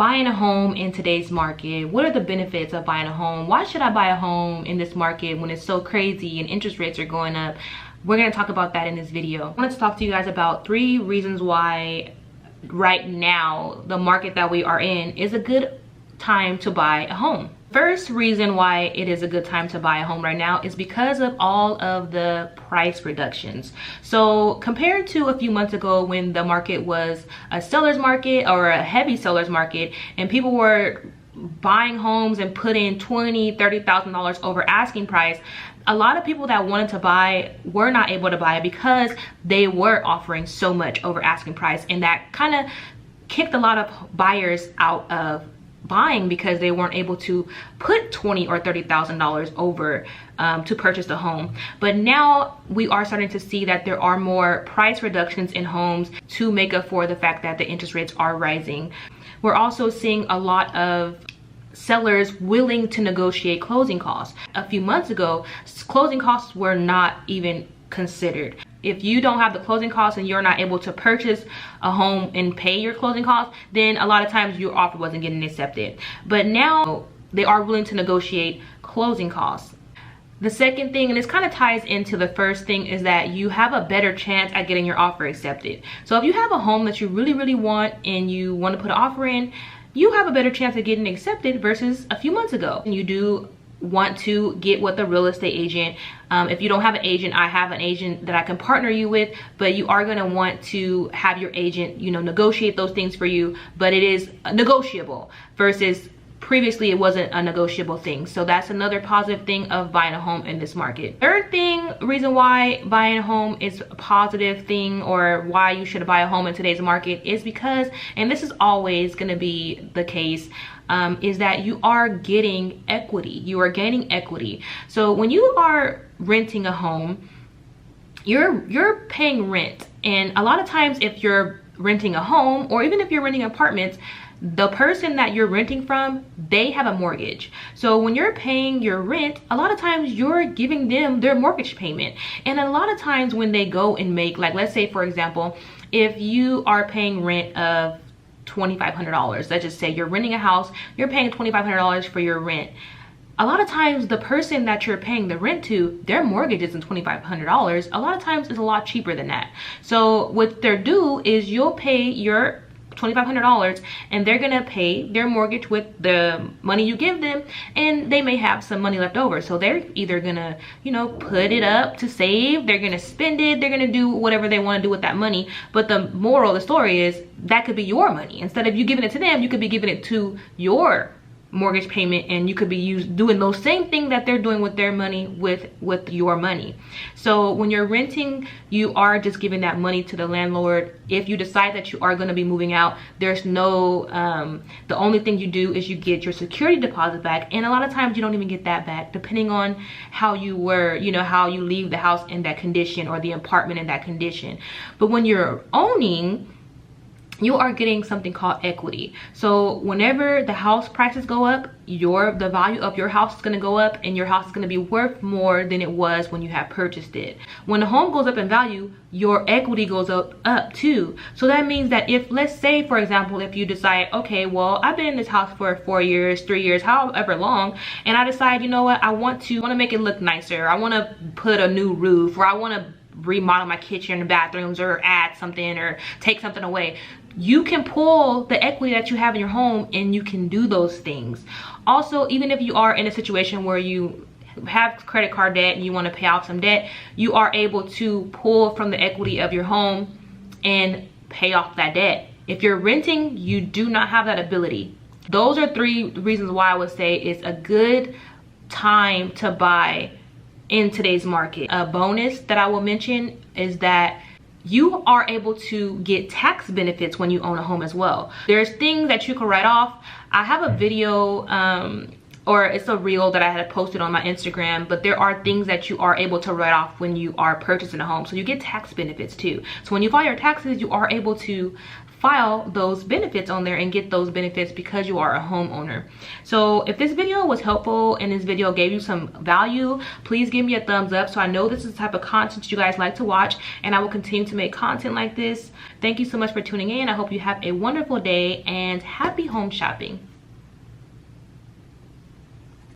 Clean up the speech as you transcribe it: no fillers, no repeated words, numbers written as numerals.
Buying a home in today's market. What are the benefits of buying a home? Why should I buy a home in this market when it's so crazy and interest rates are going up? We're going to talk about that in this video. I wanted to talk to you guys about 3 reasons why right now the market that we are in is a good time to buy a home. First reason why it is a good time to buy a home right now is because of all of the price reductions. So compared to a few months ago when the market was a seller's market or a heavy seller's market and people were buying homes and putting $20,000-$30,000 over asking price, a lot of people that wanted to buy were not able to buy because they were offering so much over asking price, and that kind of kicked a lot of buyers out of buying because they weren't able to put $20,000 or $30,000 over to purchase a home. But now we are starting to see that there are more price reductions in homes to make up for the fact that the interest rates are rising. We're also seeing a lot of sellers willing to negotiate closing costs. A few months ago, closing costs were not even considered. If you don't have the closing costs and you're not able to purchase a home and pay your closing costs, then a lot of times your offer wasn't getting accepted. But now they are willing to negotiate closing costs. The second thing, and this kind of ties into the first thing, is that you have a better chance at getting your offer accepted. So if you have a home that you really want and you want to put an offer in, you have a better chance of getting accepted versus a few months ago. And you do want to get with a real estate agent. If you don't have an agent, I have an agent that I can partner you with, but you are going to want to have your agent, negotiate those things for you, but it is negotiable versus previously it wasn't a negotiable thing. So that's another positive thing of buying a home in this market. Third reason why buying a home is a positive thing, or why you should buy a home in today's market, is because, and this is always going to be the case, is that you are getting equity. You are gaining equity. So when you are renting a home, you're paying rent. And a lot of times if you're renting a home, or even if you're renting apartments, the person that you're renting from, they have a mortgage. So when you're paying your rent, a lot of times you're giving them their mortgage payment. And a lot of times when they go and make, like, let's say for example, if you are paying rent of $2,500, let's just say you're renting a house, you're paying $2,500 for your rent. A lot of times the person that you're paying the rent to, their mortgage isn't $2,500. A lot of times it's a lot cheaper than that. So what they're do is you'll pay your $2,500 and they're gonna pay their mortgage with the money you give them, and they may have some money left over. So they're either gonna, put it up to save, they're gonna spend it, they're gonna do whatever they want to do with that money. But the moral of the story is that could be your money. Instead of you giving it to them, you could be giving it to your mortgage payment, and you could be doing those same thing that they're doing with their money with your money. So when you're renting, you are just giving that money to the landlord. If you decide that you are going to be moving out, there's no the only thing you do is you get your security deposit back, and a lot of times you don't even get that back, depending on how you were, how you leave the house in that condition or the apartment in that condition. But when you're owning, you are getting something called equity. So whenever the house prices go up, the value of your house is going to go up, and your house is going to be worth more than it was when you have purchased it. When the home goes up in value, your equity goes up too. So that means that if, let's say for example, if you decide, okay, well, I've been in this house for 4 years, 3 years, however long, and I decide, you know what, I want to make it look nicer. I want to put a new roof, or I want to remodel my kitchen and bathrooms, or add something, or take something away. You can pull the equity that you have in your home and you can do those things. Also, even if you are in a situation where you have credit card debt and you want to pay off some debt, you are able to pull from the equity of your home and pay off that debt. If you're renting, you do not have that ability. Those are 3 reasons why I would say it's a good time to buy in today's market. A bonus that I will mention is that you are able to get tax benefits when you own a home as well. There's things that you can write off. I have a video or it's a reel that I had posted on my Instagram, but there are things that you are able to write off when you are purchasing a home. So you get tax benefits too. So when you file your taxes, you are able to file those benefits on there and get those benefits because you are a homeowner. So if this video was helpful and this video gave you some value, please give me a thumbs up so I know this is the type of content you guys like to watch, and I will continue to make content like this. Thank you so much for tuning in. I hope you have a wonderful day and happy home shopping.